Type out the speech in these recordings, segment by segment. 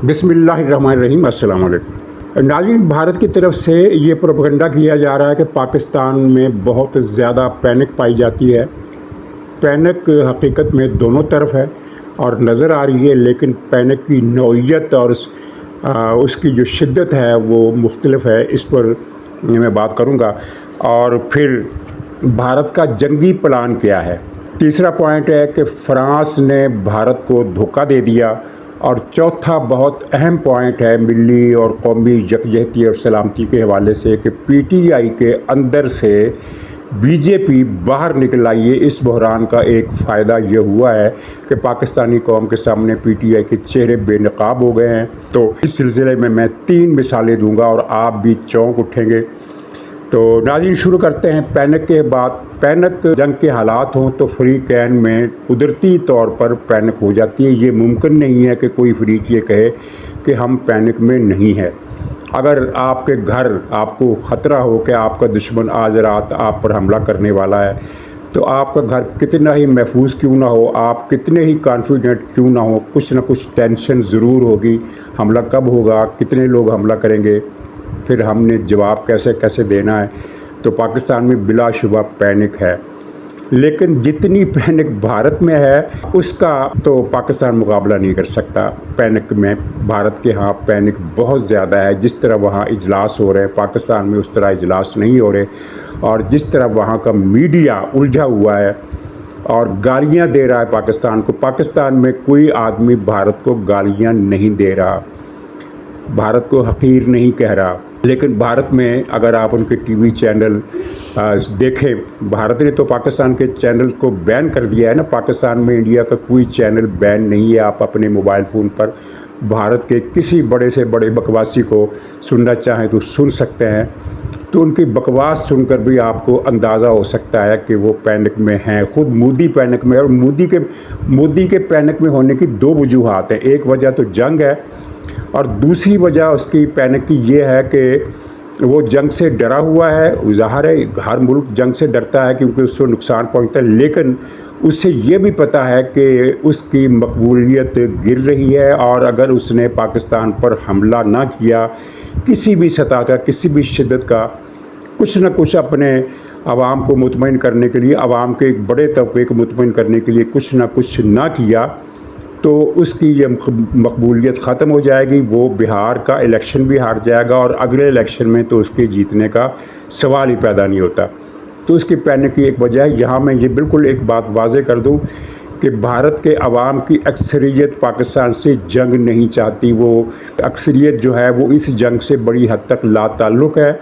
بسم اللہ الرحمن الرحیم۔ السلام علیکم ناظرین، بھارت کی طرف سے یہ پروپیگنڈا کیا جا رہا ہے کہ پاکستان میں بہت زیادہ پینک پائی جاتی ہے۔ پینک حقیقت میں دونوں طرف ہے اور نظر آ رہی ہے، لیکن پینک کی نوعیت اور اس کی جو شدت ہے وہ مختلف ہے۔ اس پر میں بات کروں گا، اور پھر بھارت کا جنگی پلان کیا ہے۔ تیسرا پوائنٹ ہے کہ فرانس نے بھارت کو دھوکہ دے دیا، اور چوتھا بہت اہم پوائنٹ ہے ملی اور قومی یکجہتی اور سلامتی کے حوالے سے کہ پی ٹی آئی کے اندر سے بی جے پی باہر نکل آئی ہے۔ اس بحران کا ایک فائدہ یہ ہوا ہے کہ پاکستانی قوم کے سامنے پی ٹی آئی کے چہرے بے نقاب ہو گئے ہیں۔ تو اس سلسلے میں 3 مثالیں دوں گا اور آپ بھی چونک اٹھیں گے۔ تو ناظرین، شروع کرتے ہیں پینک کے بعد۔ پینک جنگ کے حالات ہوں تو فریقین میں قدرتی طور پر پینک ہو جاتی ہے۔ یہ ممکن نہیں ہے کہ کوئی فریق یہ کہے کہ ہم پینک میں نہیں ہے۔ اگر آپ کے گھر آپ کو خطرہ ہو کہ آپ کا دشمن آج رات آپ پر حملہ کرنے والا ہے، تو آپ کا گھر کتنا ہی محفوظ کیوں نہ ہو، آپ کتنے ہی کانفیڈنٹ کیوں نہ ہو، کچھ نہ کچھ ٹینشن ضرور ہوگی۔ حملہ کب ہوگا، کتنے لوگ حملہ کریں گے، پھر ہم نے جواب کیسے دینا ہے۔ تو پاکستان میں بلا شبہ پینک ہے، لیکن جتنی پینک بھارت میں ہے اس کا تو پاکستان مقابلہ نہیں کر سکتا۔ پینک میں بھارت کے ہاں پینک بہت زیادہ ہے۔ جس طرح وہاں اجلاس ہو رہے ہیں پاکستان میں اس طرح اجلاس نہیں ہو رہے، اور جس طرح وہاں کا میڈیا الجھا ہوا ہے اور گالیاں دے رہا ہے پاکستان کو۔ پاکستان میں کوئی آدمی بھارت کو گالیاں نہیں دے رہا، بھارت کو حقیر نہیں کہہ رہا، لیکن بھارت میں اگر آپ ان کے ٹی وی چینل دیکھیں، بھارت نے تو پاکستان کے چینل کو بین کر دیا ہے نا۔ پاکستان میں انڈیا کا کوئی چینل بین نہیں ہے۔ آپ اپنے موبائل فون پر بھارت کے کسی بڑے سے بڑے بکواسی کو سننا چاہیں تو سن سکتے ہیں۔ تو ان کی بکواس سن کر بھی آپ کو اندازہ ہو سکتا ہے کہ وہ پینک میں ہیں۔ خود مودی پینک میں، اور مودی کے پینک میں ہونے کی 2 وجوہات ہیں۔ ایک وجہ تو جنگ ہے، اور دوسری وجہ اس کی پینک کی یہ ہے کہ وہ جنگ سے ڈرا ہوا ہے۔ ظاہر ہے ہر ملک جنگ سے ڈرتا ہے کیونکہ اس کو نقصان پہنچتا ہے، لیکن اس سے یہ بھی پتہ ہے کہ اس کی مقبولیت گر رہی ہے، اور اگر اس نے پاکستان پر حملہ نہ کیا کسی بھی سطح کا، کسی بھی شدت کا، کچھ نہ کچھ اپنے عوام کو مطمئن کرنے کے لیے، عوام کے ایک بڑے طبقے کو مطمئن کرنے کے لیے کچھ نہ کچھ نہ کیا، تو اس کی یہ مقبولیت ختم ہو جائے گی۔ وہ بہار کا الیکشن بھی ہار جائے گا، اور اگلے الیکشن میں تو اس کے جیتنے کا سوال ہی پیدا نہیں ہوتا۔ تو اس کی پینک کی ایک وجہ ہے۔ یہاں میں یہ بالکل ایک بات واضح کر دوں کہ بھارت کے عوام کی اکثریت پاکستان سے جنگ نہیں چاہتی۔ وہ اکثریت جو ہے وہ اس جنگ سے بڑی حد تک لا تعلق ہے،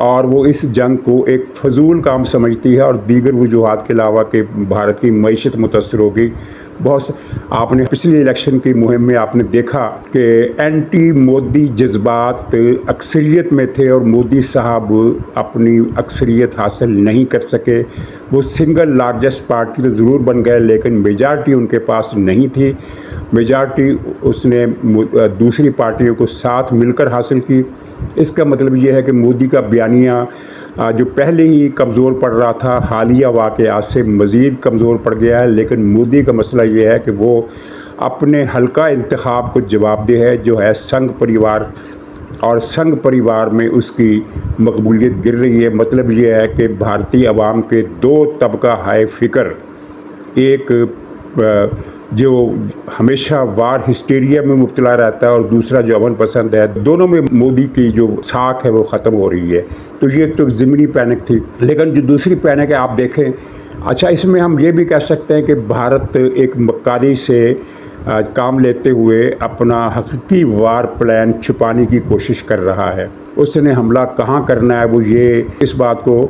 اور وہ اس جنگ کو ایک فضول کام سمجھتی ہے، اور دیگر وجوہات کے علاوہ کہ بھارت کی معیشت متاثر ہوگی۔ آپ نے پچھلی الیکشن کی مہم میں آپ نے دیکھا کہ اینٹی مودی جذبات اکثریت میں تھے، اور مودی صاحب اپنی اکثریت حاصل نہیں کر سکے۔ وہ سنگل لارجسٹ پارٹی تو ضرور بن گئے، لیکن میجارٹی ان کے پاس نہیں تھی۔ میجارٹی اس نے دوسری پارٹیوں کو ساتھ مل کر حاصل کی۔ اس کا مطلب یہ ہے کہ مودی کا بیانیہ جو پہلے ہی کمزور پڑ رہا تھا، حالیہ واقعات سے مزید کمزور پڑ گیا ہے۔ لیکن مودی کا مسئلہ یہ ہے کہ وہ اپنے حلقہ انتخاب کو جواب دہ ہے، جو ہے سنگھ پریوار، اور سنگھ پریوار میں اس کی مقبولیت گر رہی ہے۔ مطلب یہ ہے کہ بھارتی عوام کے 2 طبقہ ہائے فکر، ایک جو ہمیشہ وار ہسٹیریا میں مبتلا رہتا ہے، اور دوسرا جو امن پسند ہے، دونوں میں مودی کی جو ساکھ ہے وہ ختم ہو رہی ہے۔ تو یہ ایک تو ضمنی پینک تھی، لیکن جو دوسری پینک ہے آپ دیکھیں۔ اچھا، اس میں ہم یہ بھی کہہ سکتے ہیں کہ بھارت ایک مکاری سے کام لیتے ہوئے اپنا حقیقی وار پلان چھپانے کی کوشش کر رہا ہے۔ اس نے حملہ کہاں کرنا ہے وہ یہ اس بات کو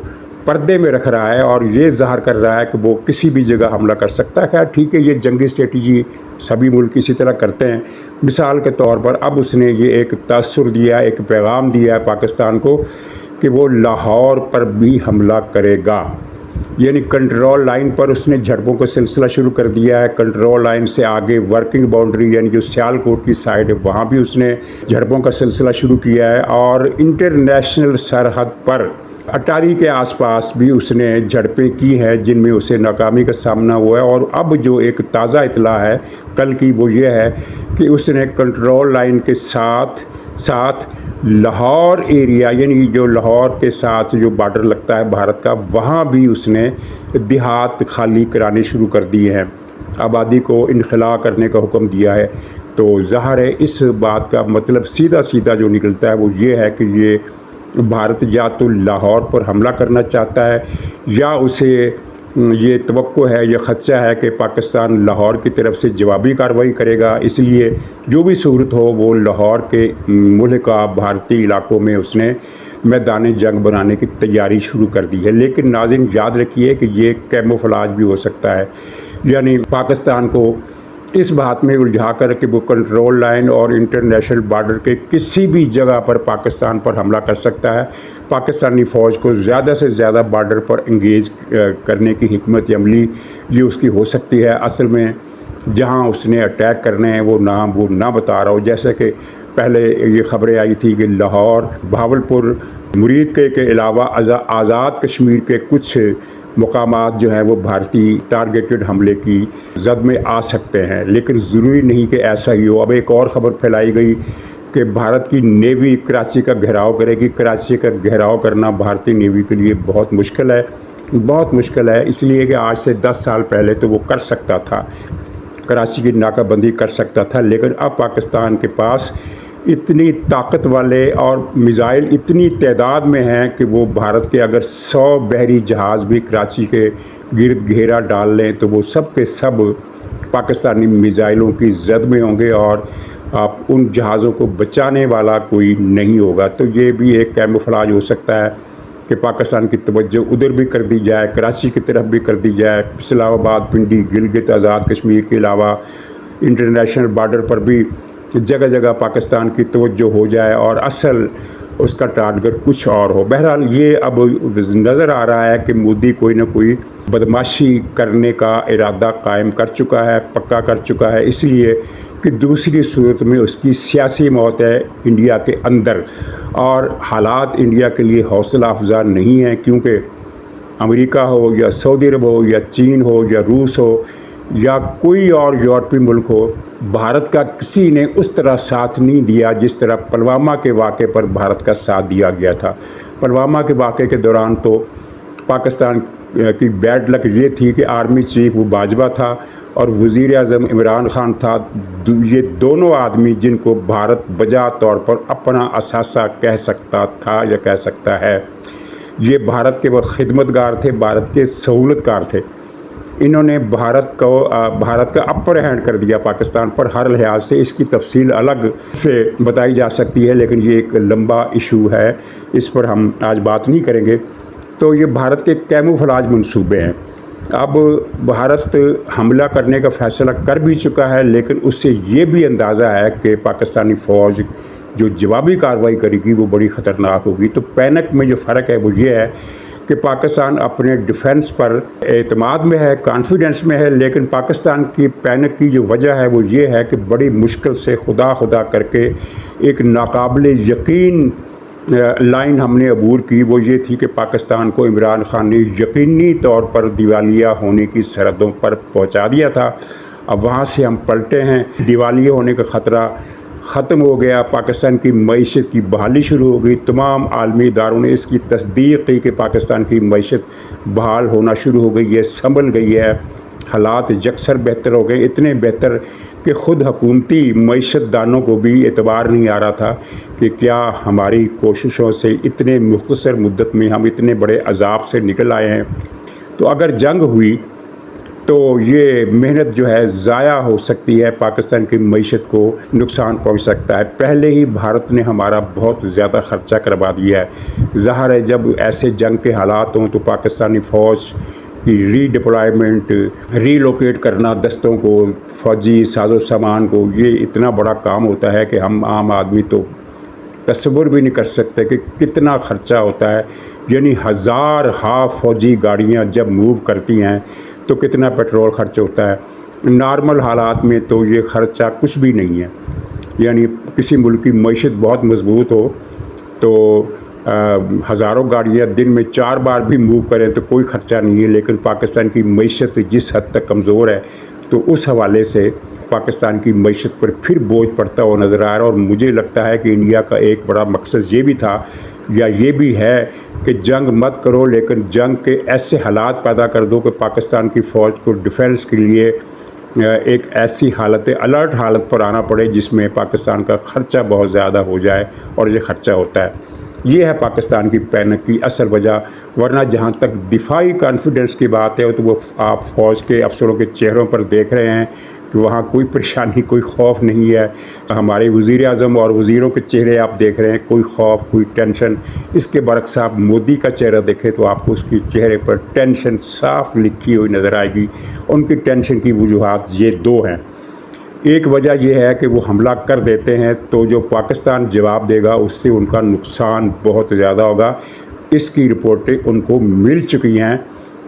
پردے میں رکھ رہا ہے، اور یہ ظاہر کر رہا ہے کہ وہ کسی بھی جگہ حملہ کر سکتا ہے۔ خیر ٹھیک ہے، یہ جنگی اسٹریٹجی سبھی ملک اسی طرح کرتے ہیں۔ مثال کے طور پر اب اس نے یہ ایک تاثر دیا، ایک پیغام دیا ہے پاکستان کو کہ وہ لاہور پر بھی حملہ کرے گا۔ یعنی کنٹرول لائن پر اس نے جھڑپوں کا سلسلہ شروع کر دیا ہے. کنٹرول لائن سے آگے ورکنگ باؤنڈری یعنی جو سیالکوٹ کی سائڈ ہے وہاں بھی اس نے جھڑپوں کا سلسلہ شروع کیا ہے, اور انٹرنیشنل سرحد پر اٹاری کے آس پاس بھی اس نے جھڑپیں کی ہیں جن میں اسے ناکامی کا سامنا ہوا ہے. اور اب جو ایک تازہ اطلاع ہے کل کی وہ یہ ہے کہ اس نے کنٹرول لائن کے ساتھ لاہور ایریا یعنی جو لاہور کے ساتھ جو بارڈر لگتا ہے بھارت کا, وہاں بھی اس نے دیہات خالی کرانے شروع کر دیے ہیں, آبادی کو انخلا کرنے کا حکم دیا ہے. تو ظاہر ہے اس بات کا مطلب سیدھا جو نکلتا ہے وہ یہ ہے کہ یہ بھارت یا تو لاہور پر حملہ کرنا چاہتا ہے یا اسے یہ توقع ہے یا خدشہ ہے کہ پاکستان لاہور کی طرف سے جوابی کارروائی کرے گا. اس لیے جو بھی صورت ہو وہ لاہور کے ملکہ بھارتی علاقوں میں اس نے میدان جنگ بنانے کی تیاری شروع کر دی ہے. لیکن ناظرین یاد رکھیے کہ یہ کیموفلاج بھی ہو سکتا ہے, یعنی پاکستان کو اس بات میں الجھا کر کہ وہ کنٹرول لائن اور انٹرنیشنل بارڈر کے کسی بھی جگہ پر پاکستان پر حملہ کر سکتا ہے. پاکستانی فوج کو زیادہ سے زیادہ بارڈر پر انگیج کرنے کی حکمت عملی یہ اس کی ہو سکتی ہے. اصل میں جہاں اس نے اٹیک کرنے ہیں وہ نہ بتا رہا ہو, جیسے کہ پہلے یہ خبریں آئی تھی کہ لاہور, بھاولپور, مرید کے علاوہ آزاد کشمیر کے کچھ مقامات جو ہیں وہ بھارتی ٹارگیٹڈ حملے کی زد میں آ سکتے ہیں. لیکن ضروری نہیں کہ ایسا ہی ہو. اب ایک اور خبر پھیلائی گئی کہ بھارت کی نیوی کراچی کا گھیراؤ کرے گی. کراچی کا گھیراؤ کرنا بھارتی نیوی کے لیے بہت مشکل ہے, اس لیے کہ آج سے 10 سال پہلے تو وہ کر سکتا تھا, کراچی کی ناکہ بندی کر سکتا تھا. لیکن اب پاکستان کے پاس اتنی طاقت والے اور میزائل اتنی تعداد میں ہیں کہ وہ بھارت کے اگر 100 بحری جہاز بھی کراچی کے گرد گھیرا ڈال لیں تو وہ سب کے سب پاکستانی میزائلوں کی زد میں ہوں گے اور آپ ان جہازوں کو بچانے والا کوئی نہیں ہوگا. تو یہ بھی ایک کیموفلاج ہو سکتا ہے کہ پاکستان کی توجہ ادھر بھی کر دی جائے, کراچی کی طرف بھی کر دی جائے, اسلام آباد, پنڈی, گلگت آزاد کشمیر کے علاوہ انٹرنیشنل بارڈر پر بھی جگہ جگہ پاکستان کی توجہ ہو جائے اور اصل اس کا ٹارگٹ کچھ اور ہو. بہرحال یہ اب نظر آ رہا ہے کہ مودی کوئی نہ کوئی بدماشی کرنے کا ارادہ قائم کر چکا ہے, پکا کر چکا ہے, اس لیے کہ دوسری صورت میں اس کی سیاسی موت ہے انڈیا کے اندر, اور حالات انڈیا کے لیے حوصلہ افزا نہیں ہیں, کیونکہ امریکہ ہو یا سعودی عرب ہو یا چین ہو یا روس ہو یا کوئی اور یورپی ملک ہو, بھارت کا کسی نے اس طرح ساتھ نہیں دیا جس طرح پلوامہ کے واقعے پر بھارت کا ساتھ دیا گیا تھا. پلوامہ کے واقعے کے دوران تو پاکستان کی بیڈ لک یہ تھی کہ آرمی چیف وہ باجوہ تھا اور وزیر اعظم عمران خان تھا. یہ دونوں آدمی جن کو بھارت بجا طور پر اپنا اثاثہ کہہ سکتا تھا یا کہہ سکتا ہے, یہ بھارت کے وہ خدمتگار تھے, بھارت کے سہولت کار تھے. انہوں نے بھارت کا اپر ہینڈ کر دیا پاکستان پر ہر لحاظ سے. اس کی تفصیل الگ سے بتائی جا سکتی ہے لیکن یہ ایک لمبا ایشو ہے, اس پر ہم آج بات نہیں کریں گے. تو یہ بھارت کے کیموفلاج منصوبے ہیں. اب بھارت حملہ کرنے کا فیصلہ کر بھی چکا ہے, لیکن اس سے یہ بھی اندازہ ہے کہ پاکستانی فوج جو جوابی کارروائی کرے گی وہ بڑی خطرناک ہوگی. تو پینک میں جو فرق ہے وہ یہ ہے کہ پاکستان اپنے ڈیفنس پر اعتماد میں ہے, کانفیڈنس میں ہے, لیکن پاکستان کی پینک کی جو وجہ ہے وہ یہ ہے کہ بڑی مشکل سے خدا کر کے ایک ناقابل یقین لائن ہم نے عبور کی. وہ یہ تھی کہ پاکستان کو عمران خان نے یقینی طور پر دیوالیہ ہونے کی سرحدوں پر پہنچا دیا تھا. اب وہاں سے ہم پلٹے ہیں, دیوالیہ ہونے کا خطرہ ختم ہو گیا, پاکستان کی معیشت کی بحالی شروع ہو گئی. تمام عالمی اداروں نے اس کی تصدیق کی کہ پاکستان کی معیشت بحال ہونا شروع ہو گئی ہے, سنبھل گئی ہے, حالات یکسر بہتر ہو گئے, اتنے بہتر کہ خود حکومتی معیشت دانوں کو بھی اعتبار نہیں آ رہا تھا کہ کیا ہماری کوششوں سے اتنے مختصر مدت میں ہم اتنے بڑے عذاب سے نکل آئے ہیں. تو اگر جنگ ہوئی تو یہ محنت جو ہے ضائع ہو سکتی ہے, پاکستان کی معیشت کو نقصان پہنچ سکتا ہے. پہلے ہی بھارت نے ہمارا بہت زیادہ خرچہ کروا دیا ہے. ظاہر ہے جب ایسے جنگ کے حالات ہوں تو پاکستانی فوج کی ری ڈپلائمنٹ, ری لوکیٹ کرنا دستوں کو, فوجی ساز و سامان کو, یہ اتنا بڑا کام ہوتا ہے کہ ہم عام آدمی تو تصور بھی نہیں کر سکتے کہ کتنا خرچہ ہوتا ہے. یعنی ہزارہا فوجی گاڑیاں جب موو کرتی ہیں تو کتنا پیٹرول خرچ ہوتا ہے. نارمل حالات میں تو یہ خرچہ کچھ بھی نہیں ہے. یعنی کسی ملک کی معیشت بہت مضبوط ہو تو ہزاروں گاڑیاں دن میں 4 بار بھی موو کریں تو کوئی خرچہ نہیں ہے. لیکن پاکستان کی معیشت جس حد تک کمزور ہے تو اس حوالے سے پاکستان کی معیشت پر پھر بوجھ پڑتا ہوا نظر آ رہا ہے. اور مجھے لگتا ہے کہ انڈیا کا ایک بڑا مقصد یہ بھی تھا یا یہ بھی ہے کہ جنگ مت کرو لیکن جنگ کے ایسے حالات پیدا کر دو کہ پاکستان کی فوج کو ڈیفنس کے لیے ایک ایسی حالت الرٹ حالت پر آنا پڑے جس میں پاکستان کا خرچہ بہت زیادہ ہو جائے. اور یہ خرچہ ہوتا ہے. یہ ہے پاکستان کی پینک کی اصل وجہ. ورنہ جہاں تک دفاعی کانفیڈنس کی بات ہے تو وہ آپ فوج کے افسروں کے چہروں پر دیکھ رہے ہیں کہ وہاں کوئی پریشانی کوئی خوف نہیں ہے. ہمارے وزیر اعظم اور وزیروں کے چہرے آپ دیکھ رہے ہیں, کوئی خوف کوئی ٹینشن. اس کے برعکس آپ مودی کا چہرہ دیکھیں تو آپ کو اس کی چہرے پر ٹینشن صاف لکھی ہوئی نظر آئے گی. ان کی ٹینشن کی وجوہات یہ 2 ہیں. ایک وجہ یہ ہے کہ وہ حملہ کر دیتے ہیں تو جو پاکستان جواب دے گا اس سے ان کا نقصان بہت زیادہ ہوگا. اس کی رپورٹیں ان کو مل چکی ہیں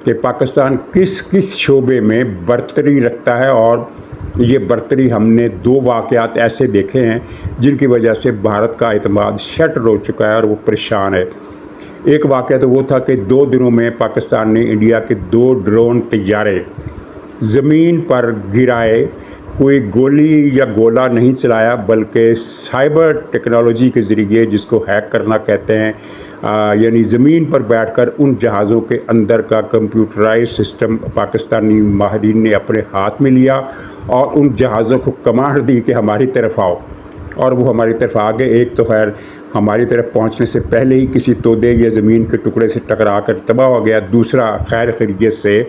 کہ پاکستان کس کس شعبے میں برتری رکھتا ہے. اور یہ برتری ہم نے 2 واقعات ایسے دیکھے ہیں جن کی وجہ سے بھارت کا اعتماد شٹر ہو چکا ہے اور وہ پریشان ہے. ایک واقعہ تو وہ تھا کہ 2 دنوں میں پاکستان نے انڈیا کے 2 ڈرون طیارے زمین پر گرائے. کوئی گولی یا گولہ نہیں چلایا بلکہ سائبر ٹیکنالوجی کے ذریعے, جس کو ہیک کرنا کہتے ہیں, یعنی زمین پر بیٹھ کر ان جہازوں کے اندر کا کمپیوٹرائز سسٹم پاکستانی ماہرین نے اپنے ہاتھ میں لیا اور ان جہازوں کو کمانڈ دی کہ ہماری طرف آؤ. اور وہ ہماری طرف آ گئے. ایک تو خیر ہماری طرف پہنچنے سے پہلے ہی کسی تودے یا زمین کے ٹکڑے سے ٹکرا کر تباہ ہو گیا. دوسرا خیر خیریت سے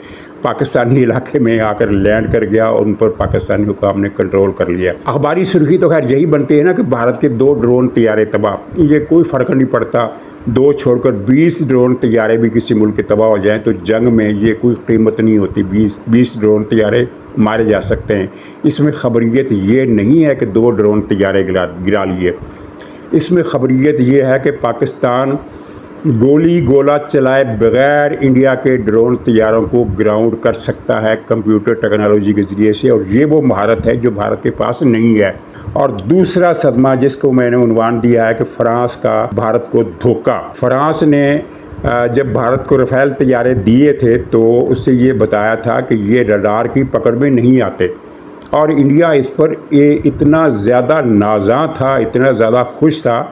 پاکستانی علاقے میں آ کر لینڈ کر گیا اور ان پر پاکستانی حکام نے کنٹرول کر لیا. اخباری سرخی تو خیر یہی بنتی ہے نا کہ بھارت کے 2 ڈرون طیارے تباہ. یہ کوئی فرق نہیں پڑتا, 2 چھوڑ کر 20 ڈرون طیارے بھی کسی ملک کے تباہ ہو جائیں تو جنگ میں یہ کوئی قیمت نہیں ہوتی. 20 ڈرون طیارے مارے جا سکتے ہیں. اس میں خبریت یہ نہیں ہے کہ 2 ڈرون طیارے گرا لیے. اس میں خبریت یہ ہے کہ پاکستان گولی گولہ چلائے بغیر انڈیا کے ڈرون طیاروں کو گراؤنڈ کر سکتا ہے کمپیوٹر ٹیکنالوجی کے ذریعے سے. اور یہ وہ مہارت ہے جو بھارت کے پاس نہیں ہے. اور دوسرا صدمہ جس کو میں نے عنوان دیا ہے کہ فرانس کا بھارت کو دھوکہ. فرانس نے جب بھارت کو رفیل طیارے دیے تھے تو اس سے یہ بتایا تھا کہ یہ رڈار کی پکڑ میں نہیں آتے. اور انڈیا اس پر اتنا زیادہ نازاں تھا, اتنا زیادہ خوش تھا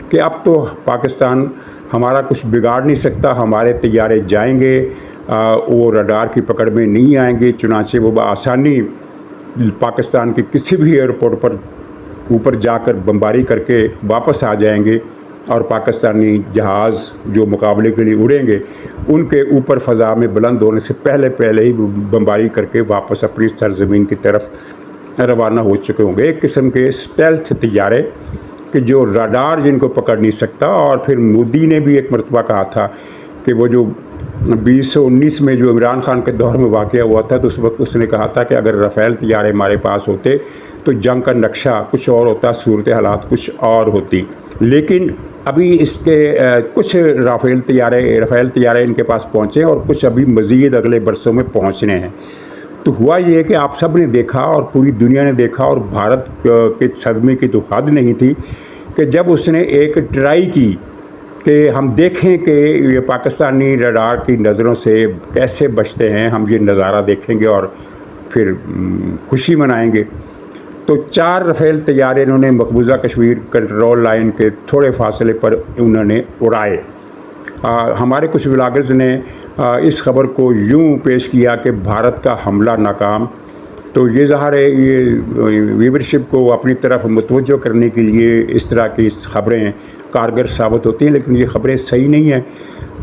کہ اب تو پاکستان ہمارا کچھ بگاڑ نہیں سکتا. ہمارے طیارے جائیں گے, وہ رڈار کی پکڑ میں نہیں آئیں گے. چنانچہ وہ بآسانی پاکستان کے کسی بھی ایئرپورٹ پر اوپر جا کر بمباری کر کے واپس آ جائیں گے. اور پاکستانی جہاز جو مقابلے کے لیے اڑیں گے ان کے اوپر فضا میں بلند ہونے سے پہلے ہی بمباری کر کے واپس اپنی سرزمین کی طرف روانہ ہو چکے ہوں گے. ایک قسم کے اسٹیلتھ طیارے کہ جو راڈار جن کو پکڑ نہیں سکتا. اور پھر مودی نے بھی ایک مرتبہ کہا تھا کہ وہ جو 2019 میں جو عمران خان کے دور میں واقعہ ہوا تھا تو اس وقت اس نے کہا تھا کہ اگر رفیل طیارے ہمارے پاس ہوتے تو جنگ کا نقشہ کچھ اور ہوتا, صورت حالات کچھ اور ہوتی. لیکن ابھی اس کے کچھ رافیل طیارے ان کے پاس پہنچے اور کچھ ابھی مزید اگلے برسوں میں پہنچنے ہیں. تو ہوا یہ کہ آپ سب نے دیکھا اور پوری دنیا نے دیکھا اور بھارت کے صدمے کی تو حد نہیں تھی کہ جب اس نے ایک ٹرائی کی کہ ہم دیکھیں کہ یہ پاکستانی رڈار کی نظروں سے کیسے بچتے ہیں, ہم یہ نظارہ دیکھیں گے اور پھر خوشی منائیں گے. تو 4 رفیل طیارے انہوں نے مقبوضہ کشمیر کنٹرول لائن کے تھوڑے فاصلے پر انہوں نے اڑائے. ہمارے کچھ بلاگرز نے اس خبر کو یوں پیش کیا کہ بھارت کا حملہ ناکام. تو یہ ظاہر ہے یہ ویورشپ کو اپنی طرف متوجہ کرنے کے لیے اس طرح کی خبریں کارگر ثابت ہوتی ہیں, لیکن یہ خبریں صحیح نہیں ہیں.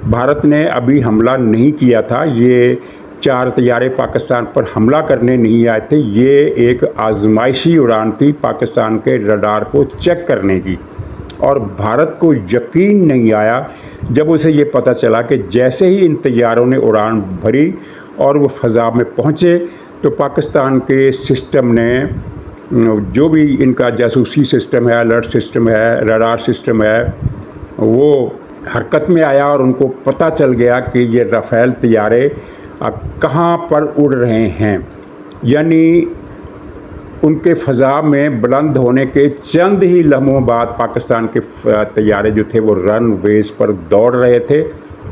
بھارت نے ابھی حملہ نہیں کیا تھا. یہ 4 طیارے پاکستان پر حملہ کرنے نہیں آئے تھے. یہ ایک آزمائشی اڑان تھی پاکستان کے رڈار کو چیک کرنے کی. اور بھارت کو یقین نہیں آیا جب اسے یہ پتہ چلا کہ جیسے ہی ان طیاروں نے اڑان بھری اور وہ فضا میں پہنچے تو پاکستان کے سسٹم نے جو بھی ان کا جاسوسی سسٹم ہے، الرٹ سسٹم ہے، رڈار سسٹم ہے، وہ حرکت میں آیا اور ان کو پتہ چل گیا کہ یہ رافیل طیارے کہاں پر اڑ رہے ہیں. یعنی ان کے فضا میں بلند ہونے کے چند ہی لمحوں بعد پاکستان کے طیارے جو تھے وہ رن ویز پر دوڑ رہے تھے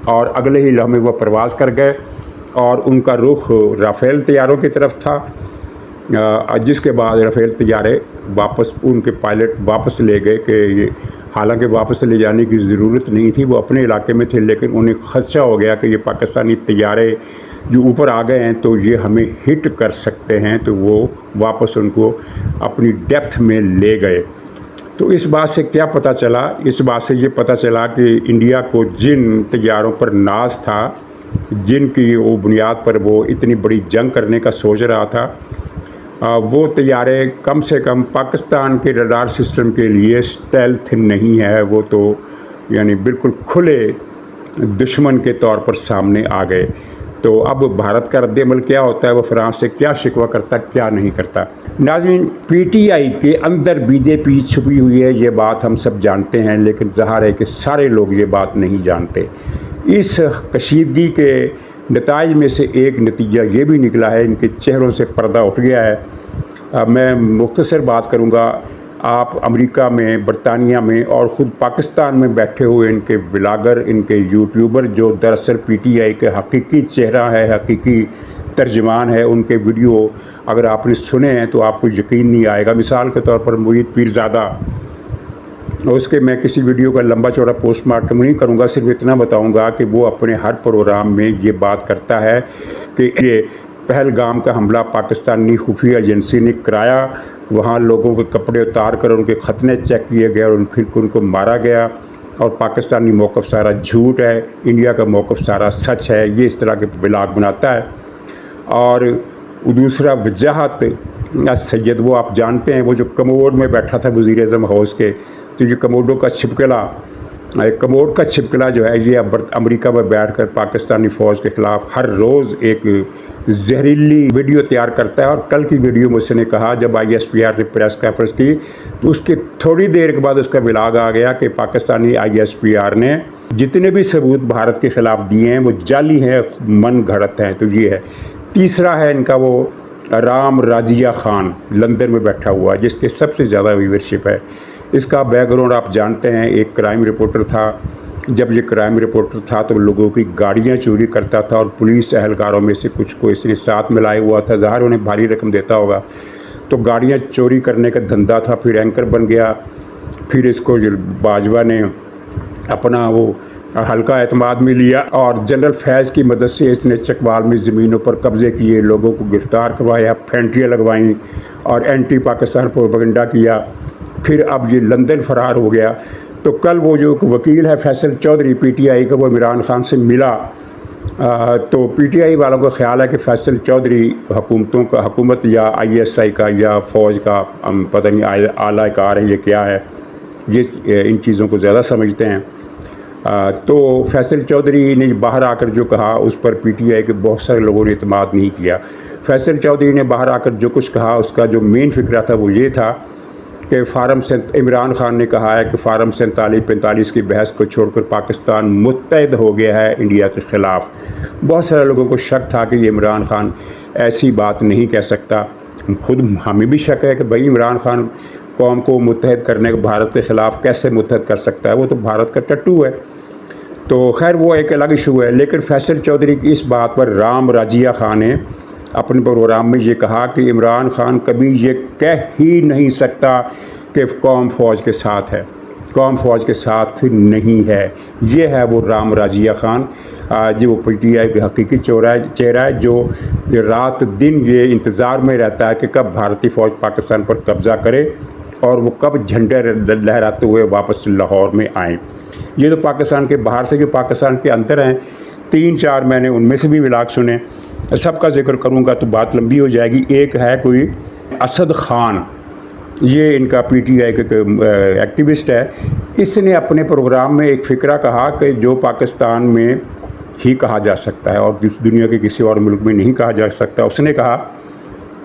اور اگلے ہی لمحے وہ پرواز کر گئے اور ان کا رخ رافیل طیاروں کی طرف تھا، جس کے بعد رافیل طیارے واپس ان کے پائلٹ واپس لے گئے کہ حالانکہ واپس لے جانے کی ضرورت نہیں تھی، وہ اپنے علاقے میں تھے، لیکن انہیں خدشہ ہو گیا کہ یہ پاکستانی طیارے جو اوپر آ گئے ہیں تو یہ ہمیں ہٹ کر سکتے ہیں، تو وہ واپس ان کو اپنی ڈیپتھ میں لے گئے. تو اس بات سے کیا پتہ چلا؟ اس بات سے یہ پتہ چلا کہ انڈیا کو جن طیاروں پر ناز تھا، جن کی وہ بنیاد پر وہ اتنی بڑی جنگ کرنے کا سوچ رہا تھا، وہ طیارے کم سے کم پاکستان کے رڈار سسٹم کے لیے اسٹیلتھ نہیں ہے، وہ تو یعنی بالکل کھلے دشمن کے طور پر سامنے آ گئے. تو اب بھارت کا رد عمل کیا ہوتا ہے؟ وہ فرانس سے کیا شکوہ کرتا، کیا نہیں کرتا؟ ناظرین، پی ٹی آئی کے اندر بی جے پی چھپی ہوئی ہے، یہ بات ہم سب جانتے ہیں، لیکن ظاہر ہے کہ سارے لوگ یہ بات نہیں جانتے. اس کشیدگی کے نتائج میں سے ایک نتیجہ یہ بھی نکلا ہے، ان کے چہروں سے پردہ اٹھ گیا ہے. میں مختصر بات کروں گا. آپ امریکہ میں، برطانیہ میں اور خود پاکستان میں بیٹھے ہوئے ان کے ولاگر، ان کے یوٹیوبر جو دراصل پی ٹی آئی کے حقیقی چہرہ ہے، حقیقی ترجمان ہے، ان کے ویڈیو اگر آپ نے سنے ہیں تو آپ کو یقین نہیں آئے گا. مثال کے طور پر معید پیرزادہ، اس کے میں کسی ویڈیو کا لمبا چوڑا پوسٹ مارٹم نہیں کروں گا، صرف اتنا بتاؤں گا کہ وہ اپنے ہر پروگرام میں یہ بات کرتا ہے کہ یہ پہلگام کا حملہ پاکستانی خفیہ ایجنسی نے کرایا، وہاں لوگوں کے کپڑے اتار کر ان کے ختنے چیک کیے گئے اور پھر ان کو مارا گیا، اور پاکستانی موقف سارا جھوٹ ہے، انڈیا کا موقف سارا سچ ہے. یہ اس طرح کے بلاگ بناتا ہے. اور دوسرا وجاہت سید، وہ آپ جانتے ہیں، وہ جو کموڈ میں بیٹھا تھا وزیر اعظم ہاؤس کے، تو یہ کموڈوں کا چھپکلا، کموڈ کا چھپکلا جو ہے یہ امریکہ میں بیٹھ کر پاکستانی فوج کے خلاف ہر روز ایک زہریلی ویڈیو تیار کرتا ہے. اور کل کی ویڈیو مجھ سے نے کہا، جب آئی ایس پی آر نے پریس کانفرنس کی تو اس کے تھوڑی دیر کے بعد اس کا بلاگ آ گیا کہ Pakistani I S P R نے جتنے بھی ثبوت بھارت کے خلاف دیے ہیں وہ جعلی ہیں، من گھڑت ہیں. تو یہ ہے. تیسرا ہے ان کا وہ رام راجیہ خان، لندن میں بیٹھا ہوا ہے، جس کے سب سے زیادہ ویورشپ ہے. اس کا بیک گراؤنڈ آپ جانتے ہیں، ایک کرائم رپورٹر تھا. جب یہ کرائم رپورٹر تھا تو لوگوں کی گاڑیاں چوری کرتا تھا اور پولیس اہلکاروں میں سے کچھ کو اس نے ساتھ ملائے ہوا تھا، ظاہر انہیں بھاری رقم دیتا ہوگا، تو گاڑیاں چوری کرنے کا دھندا تھا. پھر اینکر بن گیا. پھر اس کو باجوہ نے اپنا وہ حلقہ اعتماد میں لیا اور جنرل فیض کی مدد سے اس نے چکوال میں زمینوں پر قبضے کیے، لوگوں کو گرفتار کروایا، پھینٹیاں لگوائیں اور اینٹی پاکستان پروپیگنڈا کیا. پھر اب یہ لندن فرار ہو گیا. تو کل وہ جو وکیل ہے Faisal Chaudhry P T I کا، وہ عمران خان سے ملا. تو پی ٹی آئی والوں کا خیال ہے کہ فیصل چودھری حکومت یا آئی ایس آئی کا یا فوج کا پتہ نہیں اعلیٰ کار ہے، یہ کیا ہے، یہ ان چیزوں کو زیادہ سمجھتے ہیں. تو فیصل چودھری نے باہر آ کر جو کہا اس پر پی ٹی آئی کے بہت سارے لوگوں نے اعتماد نہیں کیا. فیصل چودھری نے باہر آ کر جو کچھ کہا اس کا جو مین فکرہ تھا وہ یہ تھا کہ عمران خان نے کہا ہے کہ فارم 47-45 کی بحث کو چھوڑ کر پاکستان متحد ہو گیا ہے انڈیا کے خلاف. بہت سارے لوگوں کو شک تھا کہ یہ عمران خان ایسی بات نہیں کہہ سکتا. خود ہمیں بھی شک ہے کہ بھائی عمران خان قوم کو متحد کرنے کو بھارت کے خلاف کیسے متحد کر سکتا ہے، وہ تو بھارت کا ٹٹو ہے. تو خیر وہ ایک الگ ایشو ہے. لیکن فیصل چودھری کی اس بات پر رام راجیہ خان نے اپنے پروگرام میں یہ کہا کہ عمران خان کبھی یہ کہہ ہی نہیں سکتا کہ قوم فوج کے ساتھ ہے، قوم فوج کے ساتھ نہیں ہے. یہ ہے وہ رام راجیہ خان، جو پی ٹی آئی کے حقیقی چہرہ ہے، جو رات دن یہ انتظار میں رہتا ہے کہ کب بھارتی فوج پاکستان پر قبضہ کرے اور وہ کب جھنڈے لہراتے ہوئے واپس لاہور میں آئیں. یہ تو پاکستان کے باہر سے، جو پاکستان کے اندر ہیں 3-4 میں نے ان میں سے بھی ولاگ سنے. سب کا ذکر کروں گا تو بات لمبی ہو جائے گی. ایک ہے کوئی اسد خان، یہ ان کا پی ٹی آئی کا ایکٹیوسٹ ہے. اس نے اپنے پروگرام میں ایک فکرہ کہا کہ جو پاکستان میں ہی کہا جا سکتا ہے اور دنیا کے کسی اور ملک میں نہیں کہا جا سکتا. اس نے کہا